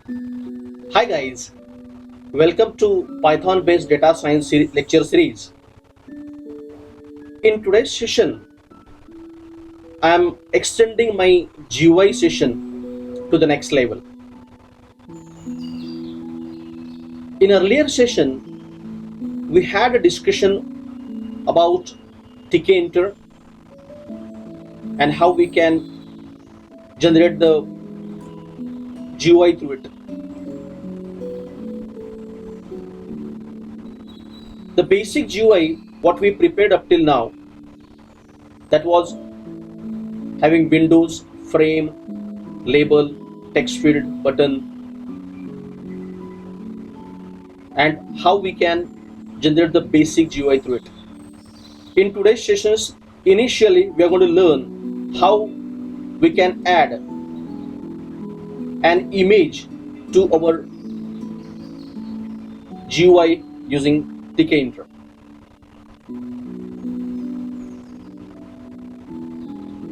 Hi guys, welcome to Python based data science lecture series. In today's session, I am extending my GUI session to the next level. In earlier session, we had a discussion about tkinter and how we can generate the GUI through it. The basic GUI, what we prepared up till now, that was having windows, frame, label, text field, button, and how we can generate the basic GUI through it. In today's sessions, initially we are going to learn how we can add an image to our GUI using tkinter.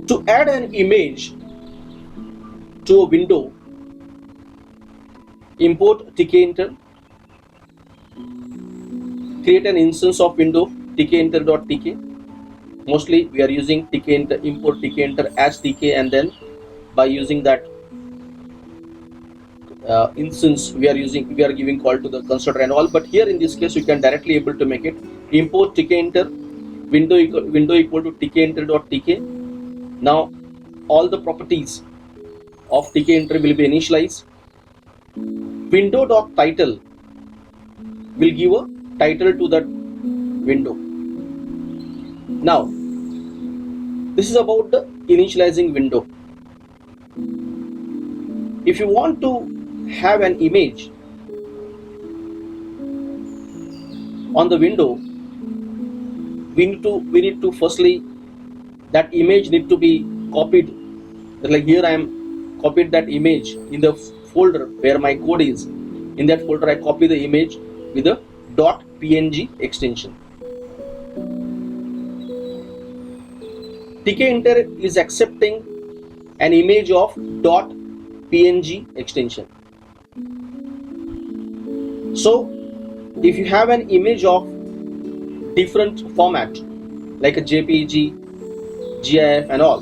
To add an image to a window, import tkinter, create an instance of window tkinter.tk. Mostly we are using tkinter, import tkinter as tk, and then by using that instance we are giving call to the constructor and all. But here in this case you can directly able to make it import tkinter window equal to tkinter.tk. Now all the properties of tkinter will be initialized. Window.title will give a title to that window. Now this is about the initializing window. If you want to have an image on the window, we need to firstly, that image need to be copied. Like here I am copied that image in the folder where my code is. In that folder I copy the image with a .png extension. tkinter is accepting an image of .png extension. So if you have an image of different format like a JPG, GIF and all,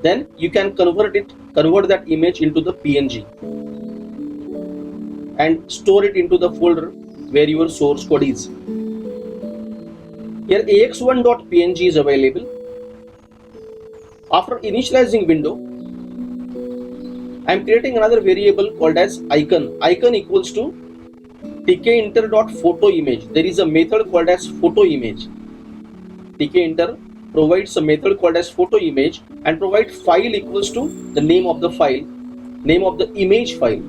then you can convert that image into the PNG and store it into the folder where your source code is. Here ax1.png is available. After initializing window, I am creating another variable called as icon. Icon equals to tkinter.photoImage. There is a method called as photoImage. tkinter provides a method called as photoImage and provide file equals to the name of the file, name of the image file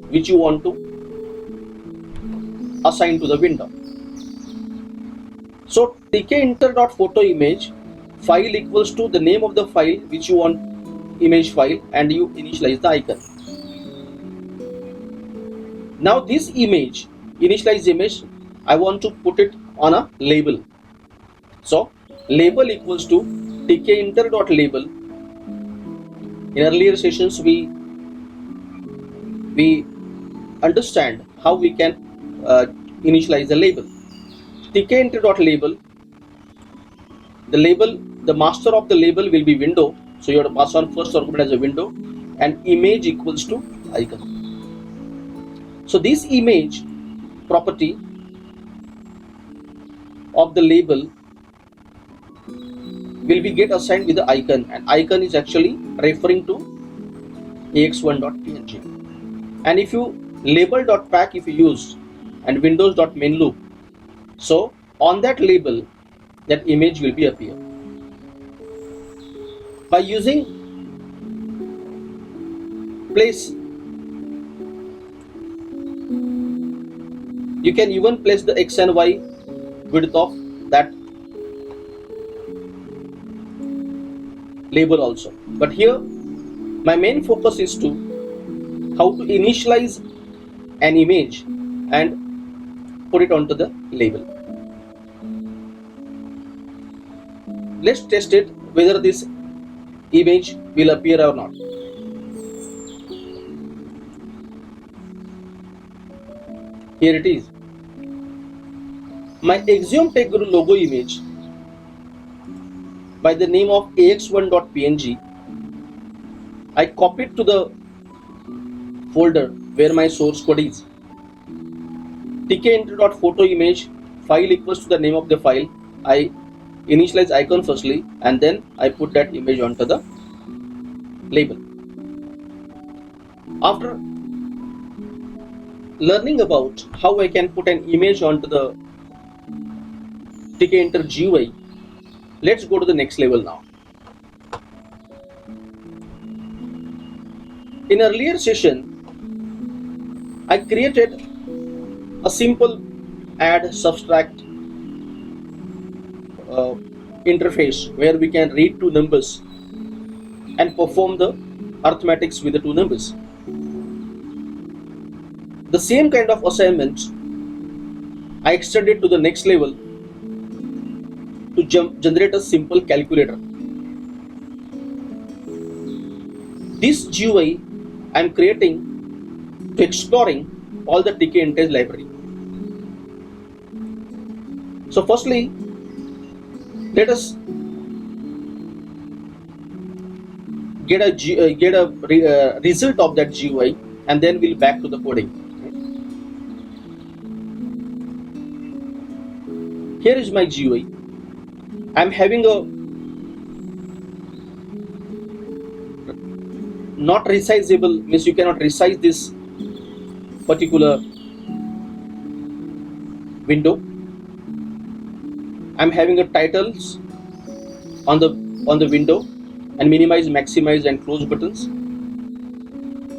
which you want to assign to the window. So tkinter.photoImage file equals to the name of the file which you want image file, and you initialize the icon. Now this image, initialized image, I want to put it on a label. So label equals to tkinter.label. In earlier sessions we understand how we can initialize the label. tkinter.label, the master of the label will be window, so you have to pass on first argument as a window, and image equals to icon. So this image property of the label will be get assigned with the icon, and icon is actually referring to ax1.png. and if you label.pack if you use and windows.main loop, so on that label that image will be appear. By using place, you can even place the x and y width of that label also. But here my main focus is to how to initialize an image and put it onto the label. Let's test it whether this image will appear or not. Here it is. My Axiom Tech Guru logo image by the name of ax1.png, I copied to the folder where my source code is. tkintro.photo image file equals to the name of the file. I initialize icon firstly and then I put that image onto the label. After learning about how I can put an image onto the tkinter GUI, let's go to the next level now. In earlier session, I created a simple add subtract interface where we can read two numbers and perform the arithmetics with the two numbers. The same kind of assignment I extended to the next level to generate a simple calculator. This GUI I am creating to exploring all the tkinter library. So firstly, let us get a result of that GUI and then we'll back to the coding. Here is my GUI. I'm having a not resizable, means you cannot resize this particular window. I'm having a titles on the window and minimize, maximize and close buttons.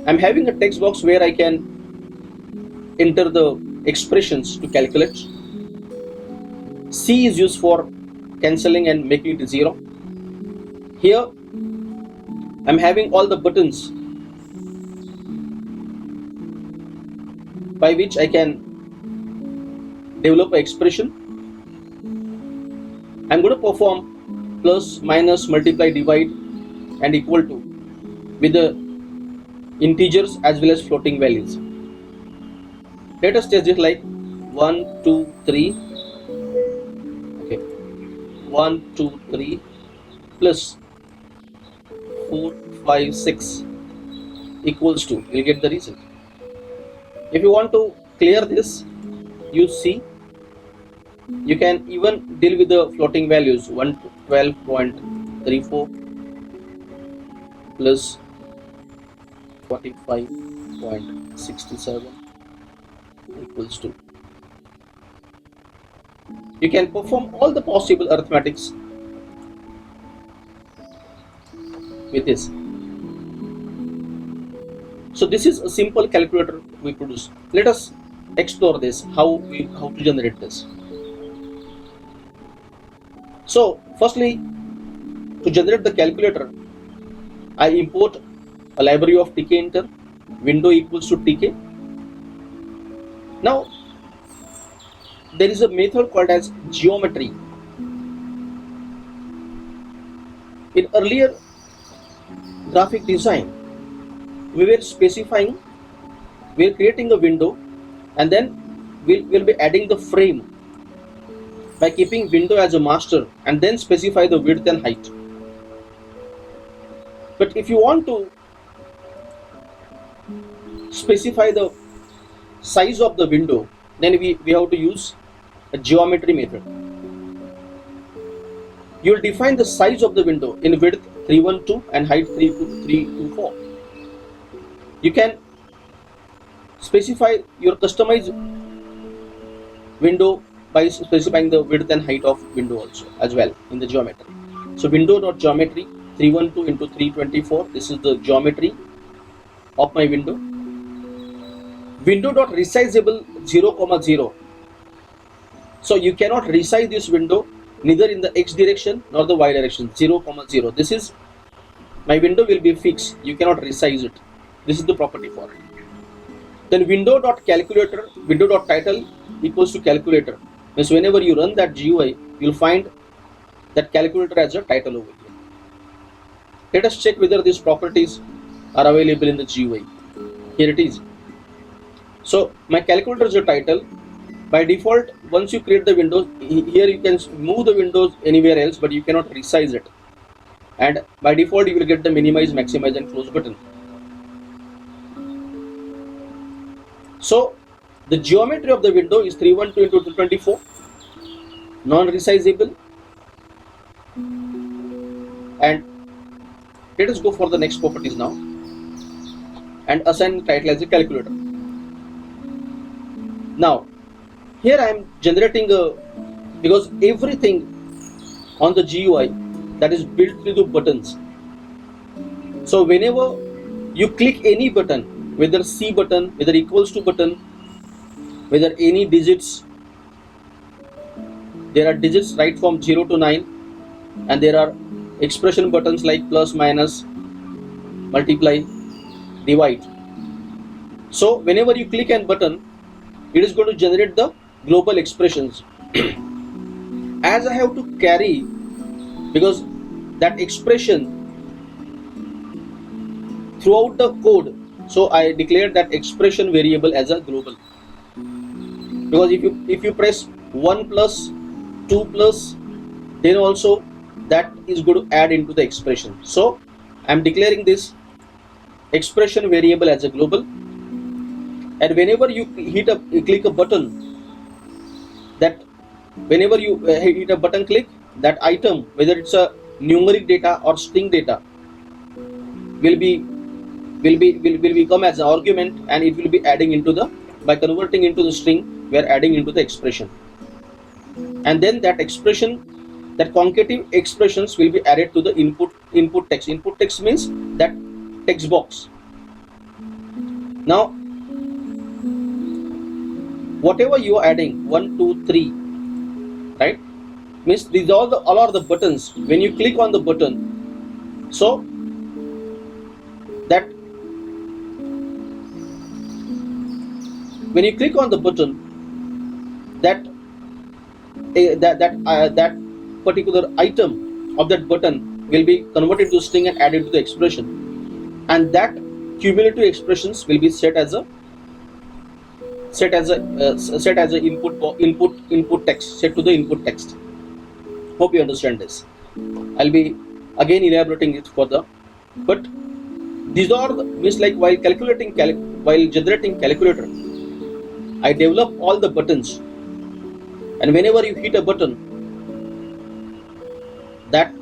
I'm having a text box where I can enter the expressions to calculate. C is used for cancelling and making it 0. Here I'm having all the buttons by which I can develop an expression. I'm going to perform plus, minus, multiply, divide and equal to with the integers as well as floating values. Let us test it like 1, 2, 3. Okay, 1, 2, 3 plus 4, 5, 6 equals to, you'll get the result. If you want to clear this, use C. You can even deal with the floating values 112.34 plus 45.67 equals to. You can perform all the possible arithmetics with this. So this is a simple calculator we produce. Let us explore this, how to generate this. So firstly, to generate the calculator, I import a library of tkinter, window equals to tk. Now there is a method called as geometry. In earlier graphic design, we were specifying, we are creating a window and then we'll be adding the frame by keeping window as a master and then specify the width and height. But if you want to specify the size of the window, then we have to use a geometry method. You will define the size of the window in width 312 and height 324. You can specify your customized window by specifying the width and height of window also as well in the geometry. So window.geometry 312 into 324, this is the geometry of my window. Window.resizable 0,0. So you cannot resize this window neither in the x direction nor the y direction, 0,0. This is, my window will be fixed, you cannot resize it. This is the property for it. Then window.calculator, window.title equals to calculator. Means whenever you run that GUI, you'll find that calculator as a title over here. Let us check whether these properties are available in the GUI. Here it is. So my calculator is a title. By default, once you create the windows, here you can move the windows anywhere else, but you cannot resize it. And by default, you will get the minimize, maximize, and close button. So the geometry of the window is 312 into 224, non-resizable. And let us go for the next properties now and assign title as a calculator. Now here I am generating because everything on the GUI that is built into buttons. So whenever you click any button, whether C button, whether equals to button, whether any digits, there are digits right from 0 to 9, and there are expression buttons like plus, minus, multiply, divide. So whenever you click an button, it is going to generate the global expressions. As I have to carry, because that expression throughout the code, so I declare that expression variable as a global. Because if you press 1 plus 2 plus, then also that is going to add into the expression. So I am declaring this expression variable as a global. And whenever you click a button, that whenever you hit a button click, that item, whether it's a numeric data or string data, will become as an argument, and it will be adding into the, by converting into the string, we are adding into the expression. And then that expression, that concatenative expressions will be added to the input text. Input text means that text box. Now whatever you are adding, 1 2 3, right, means these all are the buttons. When you click on the button, so that when you click on the button, that particular item of that button will be converted to string and added to the expression, and that cumulative expressions will be set as a input text, set to the input text. Hope you understand this. I'll be again elaborating it further, but these are means like while generating calculator, I develop all the buttons, and whenever you hit a button, that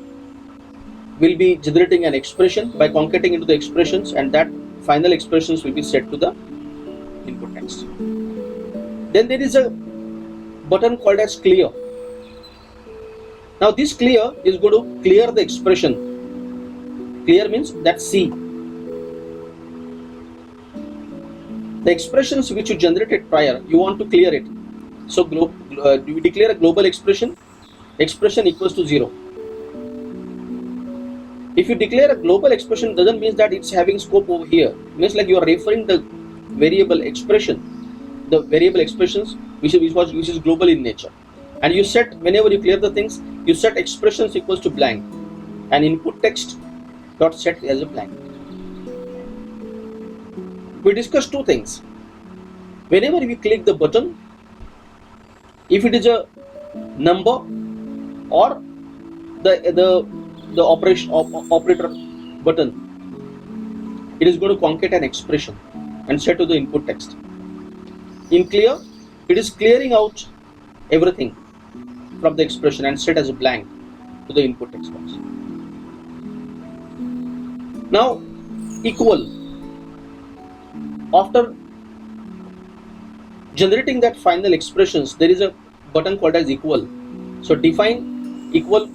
will be generating an expression by concatenating into the expressions, and that final expressions will be set to the input text. Then there is a button called as clear. Now this clear is going to clear the expression. Clear means that C. The expressions which you generated prior, you want to clear it. So you declare a global expression equals to 0. If you declare a global expression, doesn't mean that it's having scope over here. It means like you are referring the variable expression, the variable expressions which is global in nature. And you set, whenever you clear the things, you set expressions equals to blank, and input text dot set as a blank. We discussed two things. Whenever we click the button, if it is a number or the operator button, it is going to concatenate an expression and set to the input text. In clear, it is clearing out everything from the expression and set as a blank to the input text box. Now equal, after generating that final expressions, there is a button called as equal. So define equal,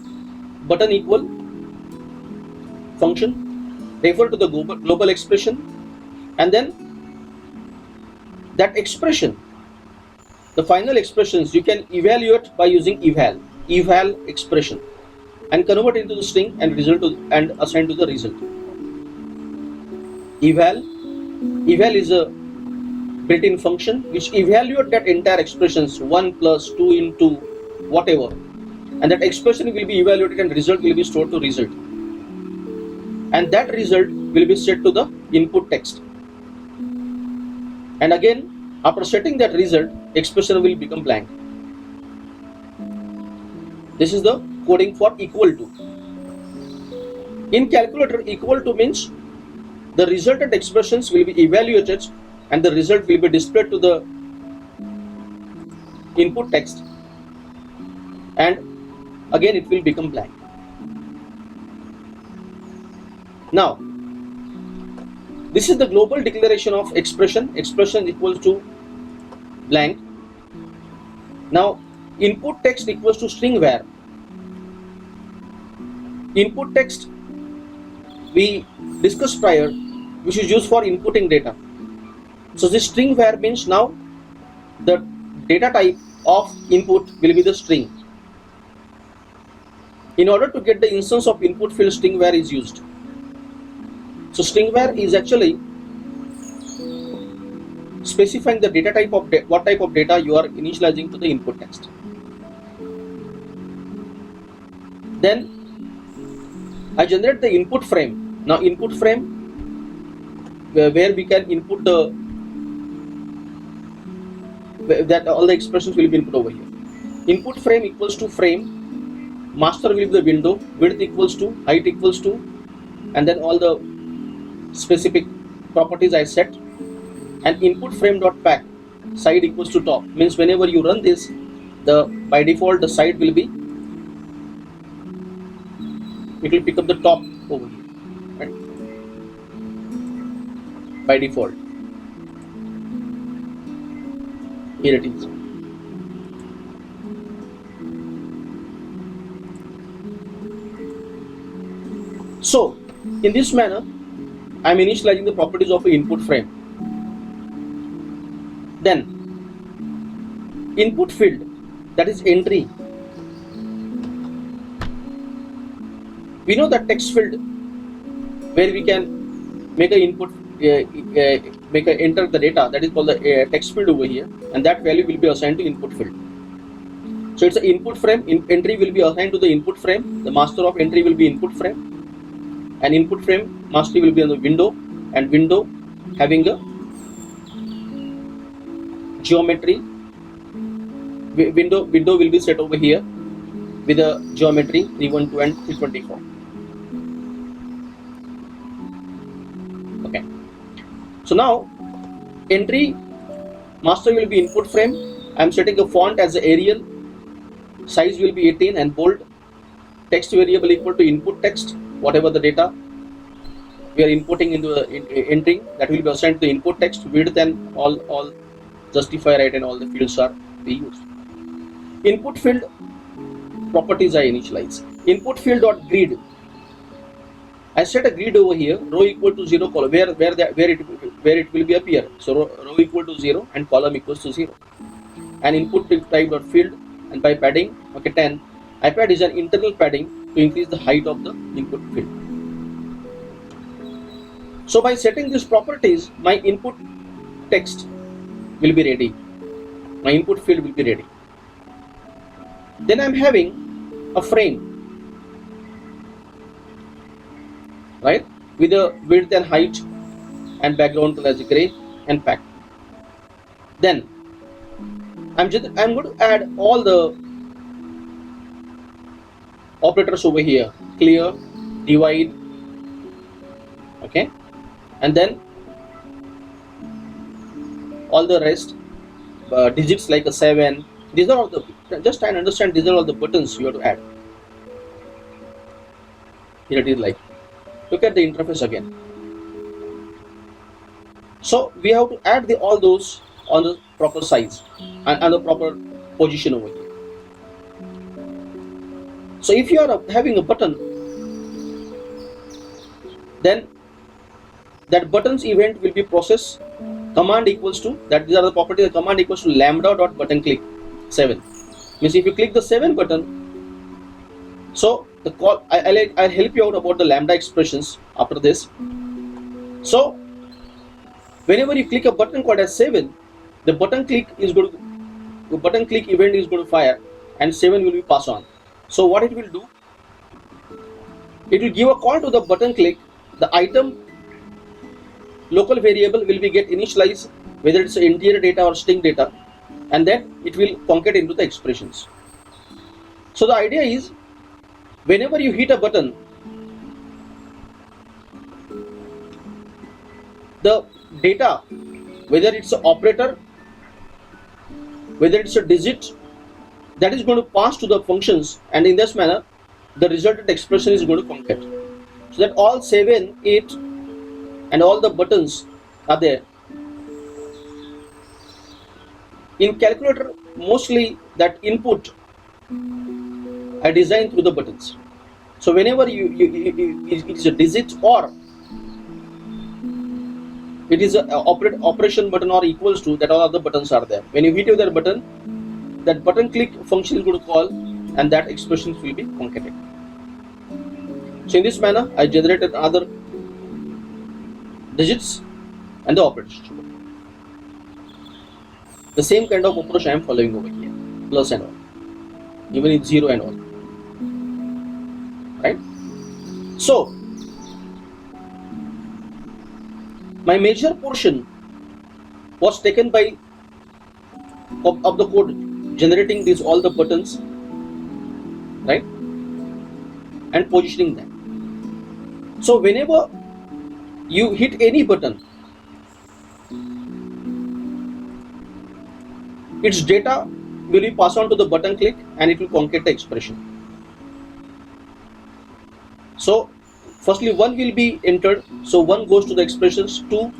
button equal function, refer to the global expression, and then that expression, the final expressions, you can evaluate by using eval expression, and convert into the string and assign to the result. Eval is a built-in function which evaluate that entire expressions, 1 plus 2 into whatever, and that expression will be evaluated and result will be stored to result, and that result will be set to the input text. And again, After setting that result, expression will become blank. This is the coding for equal to. In calculator, equal to means the resultant expressions will be evaluated and the result will be displayed to the input text, and again it will become blank. Now, this is the global declaration of expression. Expression equals to blank. Now, input text equals to string var. Input text we discussed prior, which is used for inputting data. So this string var means now the data type of input will be the string. In order to get the instance of input field, string var is used. So string var is actually specifying the data type of what type of data you are initializing to the input text. Then I generate the input frame. Now input frame where we can input that all the expressions will be input over here. Input frame equals to frame, master will be the window, width equals to, height equals to, and then all the specific properties I set, and input frame dot pack, side equals to top, means whenever you run this, by default the side will be, it will pick up the top over here, right? By default. Here it is. So in this manner I am initializing the properties of an input frame. Then input field, that is entry. We know that text field where we can make a input, enter the data, that is called the text field over here, and that value will be assigned to input field. So it's an input frame. Entry will be assigned to the input frame. The master of entry will be input frame, and input frame master will be on the window, and window having a geometry. Window will be set over here with a geometry 312 and 324. Okay. So now entry master will be input frame. I am setting a font as a Arial. Size will be 18 and bold. Text variable equal to input text. Whatever the data we are inputting into the entering, that will be assigned to the input text. Width and all justify right and all the fields are be used. Input field properties I initialize. Input field dot grid. I set a grid over here, row equal to 0, column where it will be appear. So row equal to 0 and column equals to 0. And input type dot field, and by padding, okay, 10. I pad is an internal padding to increase the height of the input field. So by setting these properties, my input text will be ready. My input field will be ready. Then I am having a frame, right, with a width and height and background color as gray and pack. Then I'm going to add all the operators over here: clear, divide, okay, and then all the rest digits like a 7. These are all the, just try and understand, these are all the buttons you have to add. Here it is. Like, look at the interface again. So we have to add all those on the proper size and the proper position over here. So if you are having a button, then that button's event will be processed. Command equals to, that these are the properties. The command equals to lambda dot button click 7. Means if you click the 7 button, so the call, I'll help you out about the lambda expressions after this. So whenever you click a button called as 7, the button click event is going to fire, and 7 will be passed on. So what it will do, it will give a call to the button click. The item local variable will be get initialized whether it's integer data or string data, and then it will concat into the expressions. So the idea is, whenever you hit a button, the data, whether it's an operator, whether it's a digit, that is going to pass to the functions, and in this manner the resultant expression is going to concat. So that all 7, 8 and all the buttons are there. In calculator, mostly that input are designed through the buttons. So whenever it is a digit or it is a operation button or equals to, that all other buttons are there. When you hit that button click function is going to call, and that expression will be concatenated. So in this manner, I generated other digits and the operators. The same kind of approach I am following over here, plus and all, even in 0 and all, right? So my major portion was taken by of the code generating these all the buttons, right, and positioning them. So whenever you hit any button, its data will be passed on to the button click, and it will concat the expression. So firstly 1 will be entered, so 1 goes to the expressions. 2,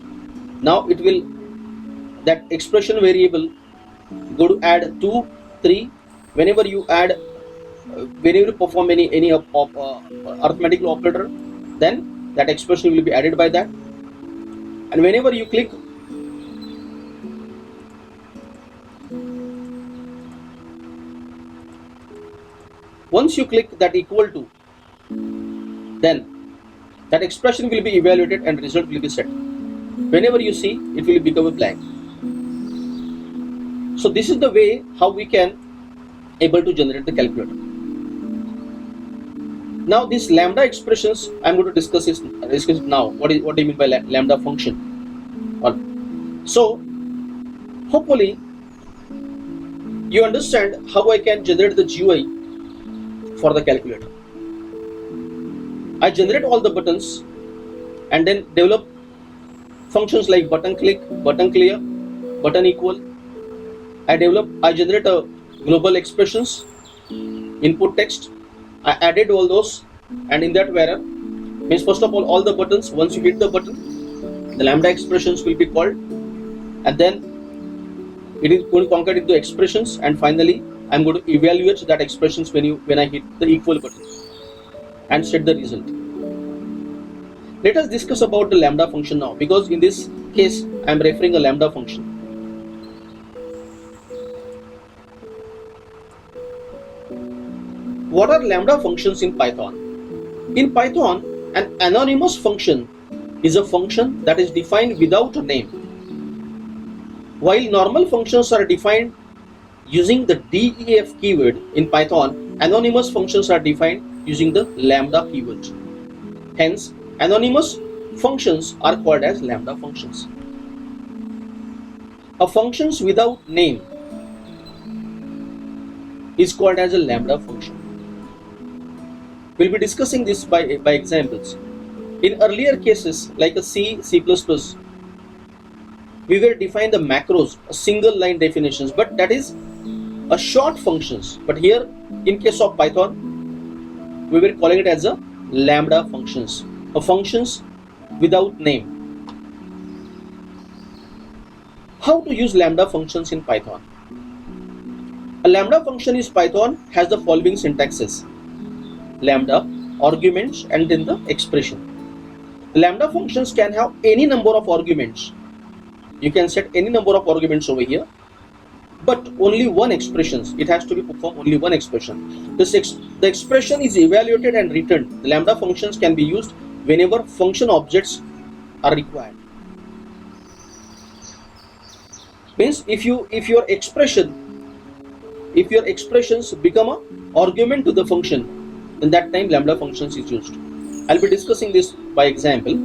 now it will, that expression variable go to add 2, 3. Whenever you add, whenever you perform any arithmetical operator, then that expression will be added by that. And whenever you click, once you click that equal to, then that expression will be evaluated and result will be set. Whenever you see, it will become a blank. So this is the way how we can able to generate the calculator. Now these lambda expressions, I am going to discuss it now. What do you mean by lambda function? So hopefully you understand how I can generate the GUI for the calculator. I generate all the buttons and then develop functions like button click, button clear, button equal. I generate a global expressions, input text. I added all those, and in that manner, means first of all the buttons, once you hit the button, the lambda expressions will be called, and then it is going to concat into expressions, and finally I am going to evaluate that expressions when I hit the equal button and set the result. Let us discuss about the lambda function now, because in this case I am referring a lambda function. What are lambda functions in Python? In Python, an anonymous function is a function that is defined without a name, while normal functions are defined using the def keyword. In Python, anonymous functions are defined using the lambda keyword. Hence, anonymous functions are called as lambda functions. A functions without name is called as a lambda function. We'll be discussing this by examples. In earlier cases like a C, C++, we were defined the macros, a single line definitions, but that is a short functions. But here in case of Python, we were calling it as a lambda functions, a functions without name. How to use lambda functions in Python? A lambda function is Python has the following syntaxes: lambda, arguments, and then the expression. Lambda functions can have any number of arguments. You can set any number of arguments over here, but only one expression. It has to be performed only one expression. The expression is evaluated and returned. The lambda functions can be used whenever function objects are required. Means if your expressions become an argument to the function, in that time lambda functions is used. I'll be discussing this by example.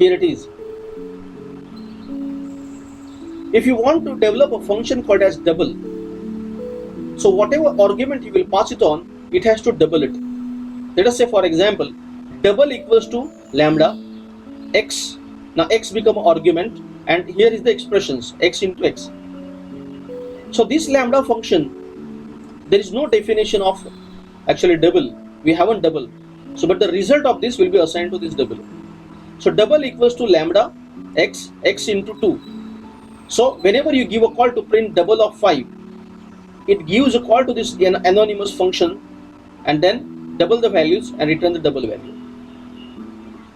Here it is. If you want to develop a function called as double, so whatever argument you will pass it on, it has to double it. Let us say, for example, double equals to lambda x. Now x become argument, and here is the expressions x into x. So this lambda function, there is no definition of actually double. We haven't double. So but the result of this will be assigned to this double. So double equals to lambda x into 2. So whenever you give a call to print double of 5, it gives a call to this anonymous function and then double the values and return the double value.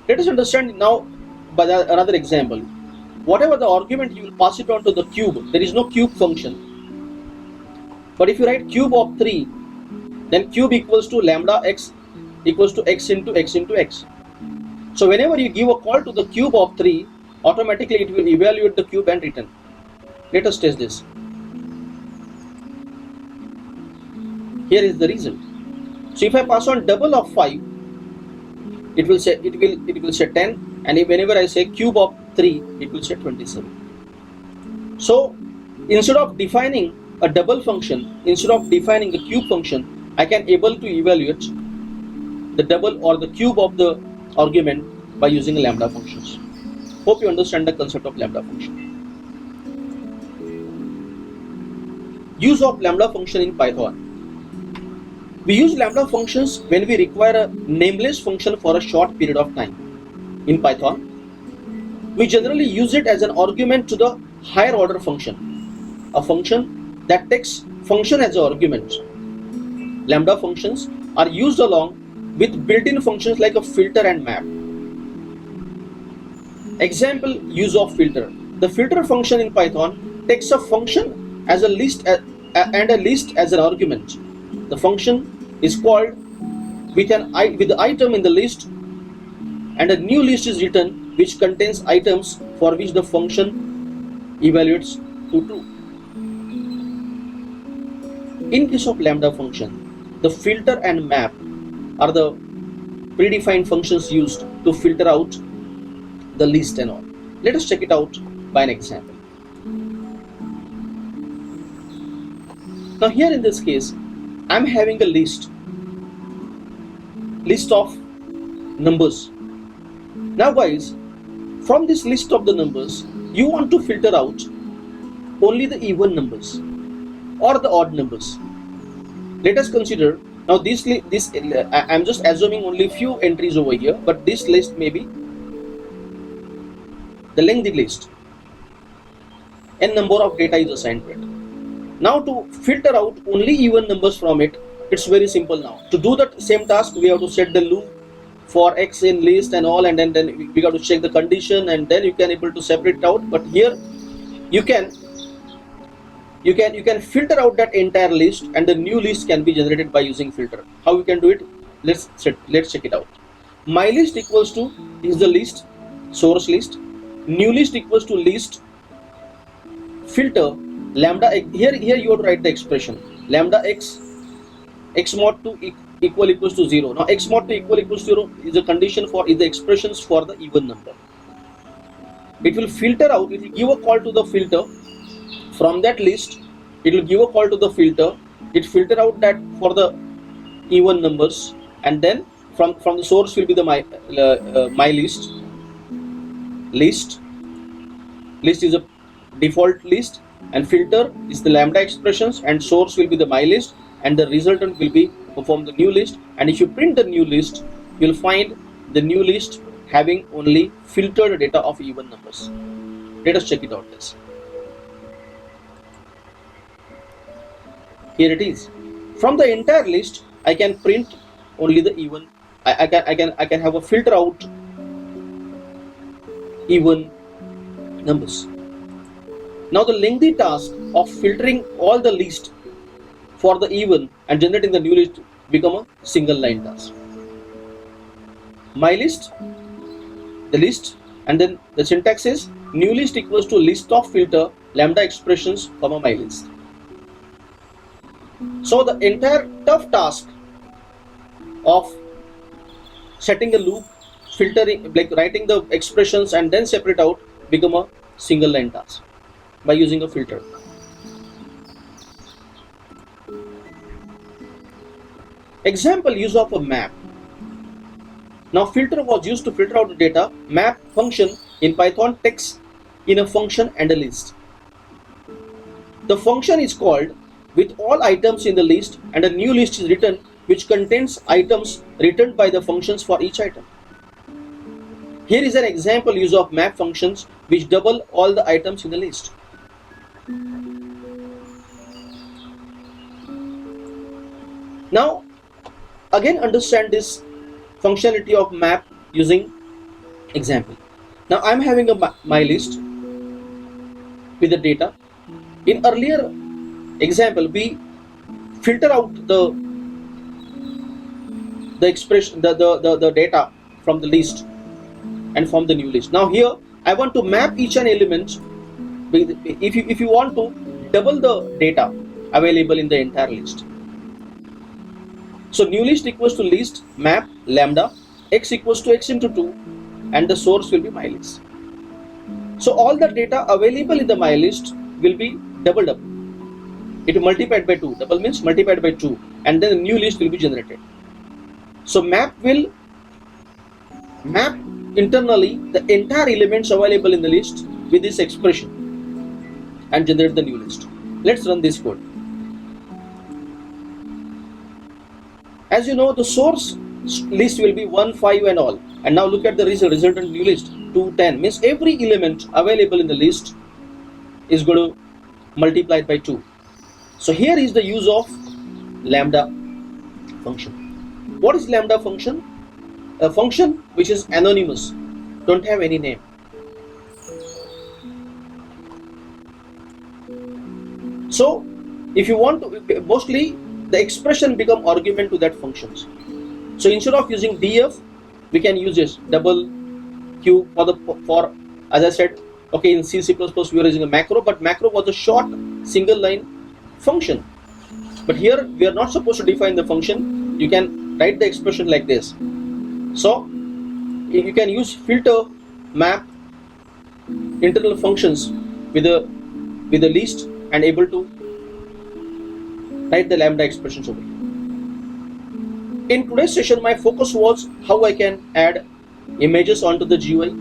Let us understand now by another example. Whatever the argument, you will pass it on to the cube. There is no cube function. But if you write cube of 3, then cube equals to lambda x equals to x into x into x. So whenever you give a call to the cube of 3, automatically it will evaluate the cube and return. Let us test this. Here is the result. So if I pass on double of 5, it will say 10, and whenever I say cube of 3, it will say 27. So instead of defining a double function, instead of defining a cube function, I can able to evaluate the double or the cube of the argument by using lambda functions. Hope you understand the concept of lambda function. Use of lambda function in Python. We use lambda functions when we require a nameless function for a short period of time. In Python, we generally use it as an argument to the higher order function, a function that takes function as an argument. Lambda functions are used along with built-in functions like a filter and map. Example, use of filter. The filter function in Python takes a function as a list and a list as an argument. The function is called with the item in the list, and a new list is written which contains items for which the function evaluates to true. In case of lambda function, the filter and map are the predefined functions used to filter out the list and all. Let us check it out by an example. Now here in this case, I am having a list of numbers. Now guys, from this list of the numbers, you want to filter out only the even numbers or the odd numbers. Let us consider now this I am just assuming only few entries over here, but this list may be the lengthy list. N number of data is assigned to it. Now to filter out only even numbers from it, it's very simple now. To do that same task, we have to set the loop for x in list and all, and then we got to check the condition, and then you can able to separate it out. But here you can filter out that entire list, and the new list can be generated by using filter. How we can do it? Let's check it out. My list equals to is the list, source list. New list equals to list filter lambda. Here you have to write the expression lambda x mod 2 equals to 0. Now x mod 2 equals to 0 is a condition for is the expressions for the even number. It will filter out. It will give a call to the filter from that list. It will give a call to the filter. It filter out that for the even numbers, and then from the source will be the my list. List is a default list, and filter is the lambda expressions, and source will be the my list, and the resultant will be perform the new list. And if you print the new list, you will find the new list having only filtered data of even numbers. Let us check it out. This here it is. From the entire list, I can print only the even. I can have a filter out even numbers. Now the lengthy task of filtering all the list for the even and generating the new list become a single line task. My list, the list, and then the syntax is new list equals to list of filter lambda expressions comma my list. So the entire tough task of setting a loop, filtering, like writing the expressions and then separate out, become a single line task by using a filter. Example use of a map. Now filter was used to filter out the data. Map function in Python takes in a function and a list. The function is called with all items in the list, and a new list is written which contains items returned by the functions for each item. Here is an example use of map functions which double all the items in the list. Now again understand this functionality of map using example. Now I'm having my list with the data. In earlier example, we filter out the expression, the data from the list and form the new list. Now here I want to map each and element. If you want to double the data available in the entire list. So new list equals to list map lambda x equals to x into 2, and the source will be my list. So all the data available in the my list will be doubled up. It multiplied by 2. Double means multiplied by 2, and then a new list will be generated. So map will map internally the entire elements available in the list with this expression and generate the new list. Let's run this code. As you know, the source list will be 1, 5 and all. And now look at the resultant new list. 2, 10 means every element available in the list is going to multiply by 2. So here is the use of lambda function. What is lambda function? A function which is anonymous, don't have any name. So if you want to, mostly the expression become argument to that functions. So instead of using df, we can use this double q for as I said, okay, in C++ we are using a macro, but macro was a short single line function. But here we are not supposed to define the function. You can write the expression like this. So you can use filter map internal functions with a list and able to write the lambda expressions over here. In today's session, my focus was how I can add images onto the GUI,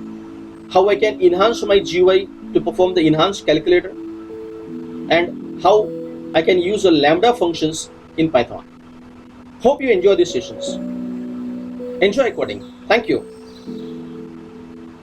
how I can enhance my GUI to perform the enhanced calculator, and how I can use a lambda functions in Python. Hope you enjoy these sessions. Enjoy coding. Thank you.